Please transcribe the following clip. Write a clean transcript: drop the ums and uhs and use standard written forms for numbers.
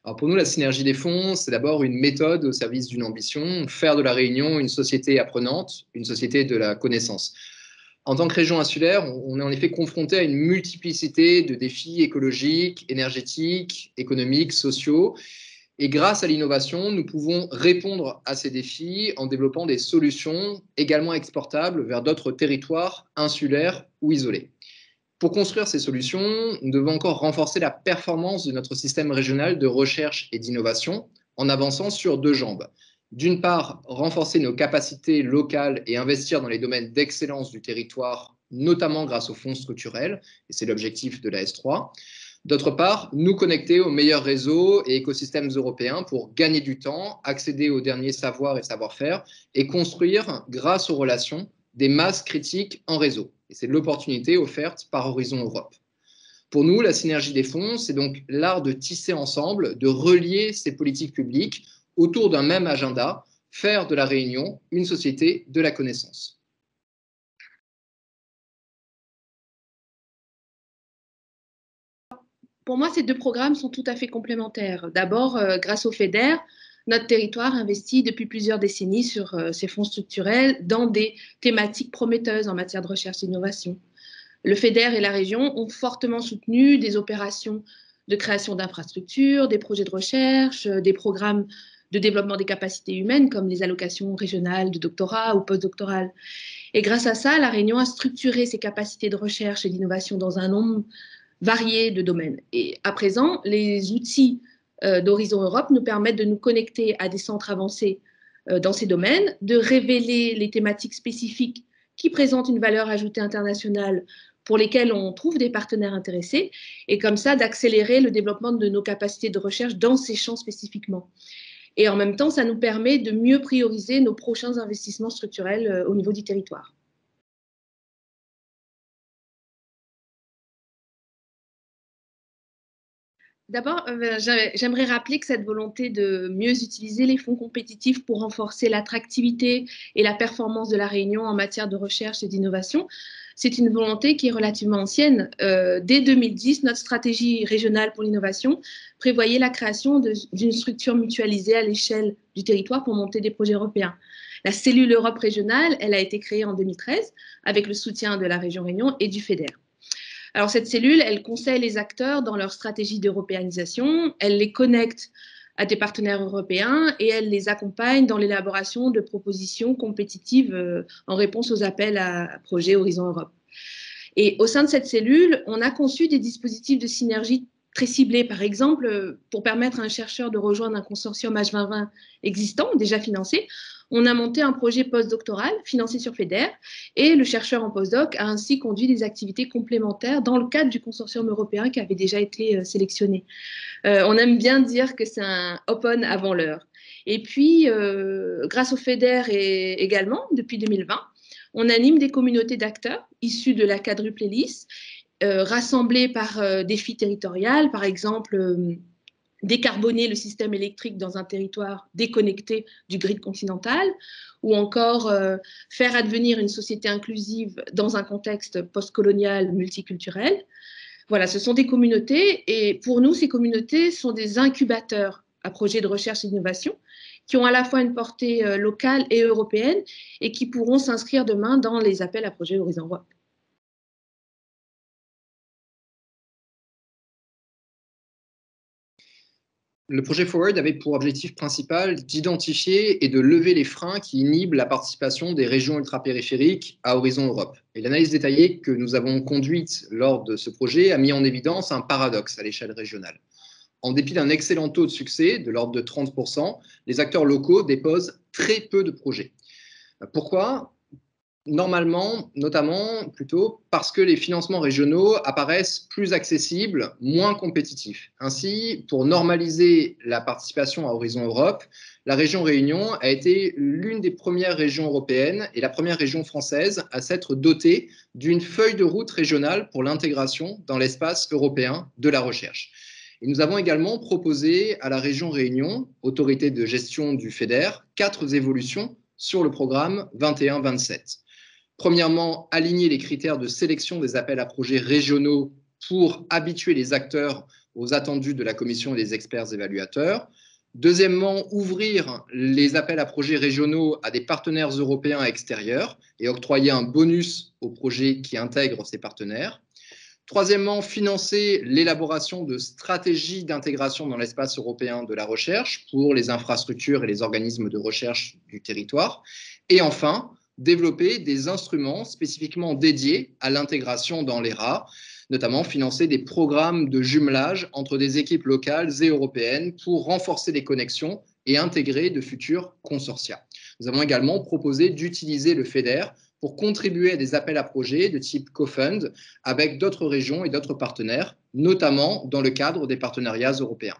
Alors pour nous, la synergie des fonds, c'est d'abord une méthode au service d'une ambition, faire de la Réunion une société apprenante, une société de la connaissance. En tant que région insulaire, on est en effet confronté à une multiplicité de défis écologiques, énergétiques, économiques, sociaux. Et grâce à l'innovation, nous pouvons répondre à ces défis en développant des solutions également exportables vers d'autres territoires insulaires ou isolés. Pour construire ces solutions, nous devons encore renforcer la performance de notre système régional de recherche et d'innovation en avançant sur deux jambes. D'une part, renforcer nos capacités locales et investir dans les domaines d'excellence du territoire, notamment grâce aux fonds structurels, et c'est l'objectif de la S3. D'autre part, nous connecter aux meilleurs réseaux et écosystèmes européens pour gagner du temps, accéder aux derniers savoirs et savoir-faire et construire, grâce aux relations, des masses critiques en réseau. Et c'est l'opportunité offerte par Horizon Europe. Pour nous, la synergie des fonds, c'est donc l'art de tisser ensemble, de relier ces politiques publiques autour d'un même agenda, faire de la Réunion une société de la connaissance. Pour moi, ces deux programmes sont tout à fait complémentaires. D'abord, grâce au FEDER, notre territoire investit depuis plusieurs décennies sur ces fonds structurels dans des thématiques prometteuses en matière de recherche et d'innovation. Le FEDER et la région ont fortement soutenu des opérations de création d'infrastructures, des projets de recherche, des programmes de développement des capacités humaines comme les allocations régionales de doctorat ou postdoctorales. Et grâce à ça, la Réunion a structuré ses capacités de recherche et d'innovation dans un nombre varié de domaines. Et à présent, les outils d'Horizon Europe nous permettent de nous connecter à des centres avancés dans ces domaines, de révéler les thématiques spécifiques qui présentent une valeur ajoutée internationale pour lesquelles on trouve des partenaires intéressés, et comme ça d'accélérer le développement de nos capacités de recherche dans ces champs spécifiquement. Et en même temps, ça nous permet de mieux prioriser nos prochains investissements structurels au niveau du territoire. D'abord, j'aimerais rappeler que cette volonté de mieux utiliser les fonds compétitifs pour renforcer l'attractivité et la performance de la Réunion en matière de recherche et d'innovation, c'est une volonté qui est relativement ancienne. Dès 2010, notre stratégie régionale pour l'innovation prévoyait la création d'une structure mutualisée à l'échelle du territoire pour monter des projets européens. La cellule Europe régionale, elle a été créée en 2013 avec le soutien de la région Réunion et du FEDER. Alors cette cellule, elle conseille les acteurs dans leur stratégie d'européanisation, elle les connecte à des partenaires européens et elle les accompagne dans l'élaboration de propositions compétitives en réponse aux appels à projets Horizon Europe. Et au sein de cette cellule, on a conçu des dispositifs de synergie très ciblés, par exemple, pour permettre à un chercheur de rejoindre un consortium H2020 existant, déjà financé. On a monté un projet postdoctoral financé sur FEDER et le chercheur en postdoc a ainsi conduit des activités complémentaires dans le cadre du consortium européen qui avait déjà été sélectionné. On aime bien dire que c'est un open avant l'heure. Et puis, grâce au FEDER et également, depuis 2020, on anime des communautés d'acteurs issus de la quadruple hélice, rassemblés par défis territorial, par exemple décarboner le système électrique dans un territoire déconnecté du grid continental, ou encore faire advenir une société inclusive dans un contexte postcolonial multiculturel. Voilà, ce sont des communautés et pour nous, ces communautés sont des incubateurs à projets de recherche et d'innovation qui ont à la fois une portée locale et européenne et qui pourront s'inscrire demain dans les appels à projets Horizon Europe. Le projet Forward avait pour objectif principal d'identifier et de lever les freins qui inhibent la participation des régions ultrapériphériques à Horizon Europe. Et l'analyse détaillée que nous avons conduite lors de ce projet a mis en évidence un paradoxe à l'échelle régionale. En dépit d'un excellent taux de succès, de l'ordre de 30%, les acteurs locaux déposent très peu de projets. Pourquoi ? Normalement, notamment plutôt parce que les financements régionaux apparaissent plus accessibles, moins compétitifs. Ainsi, pour normaliser la participation à Horizon Europe, la région Réunion a été l'une des premières régions européennes et la première région française à s'être dotée d'une feuille de route régionale pour l'intégration dans l'espace européen de la recherche. Et nous avons également proposé à la région Réunion, autorité de gestion du FEDER, 4 évolutions sur le programme 21-27. Premièrement, aligner les critères de sélection des appels à projets régionaux pour habituer les acteurs aux attendus de la Commission et des experts évaluateurs. Deuxièmement, ouvrir les appels à projets régionaux à des partenaires européens extérieurs et octroyer un bonus aux projets qui intègrent ces partenaires. Troisièmement, financer l'élaboration de stratégies d'intégration dans l'espace européen de la recherche pour les infrastructures et les organismes de recherche du territoire. Et enfin, développer des instruments spécifiquement dédiés à l'intégration dans l'ERA, notamment financer des programmes de jumelage entre des équipes locales et européennes pour renforcer les connexions et intégrer de futurs consortia. Nous avons également proposé d'utiliser le FEDER pour contribuer à des appels à projets de type co-fund avec d'autres régions et d'autres partenaires, notamment dans le cadre des partenariats européens.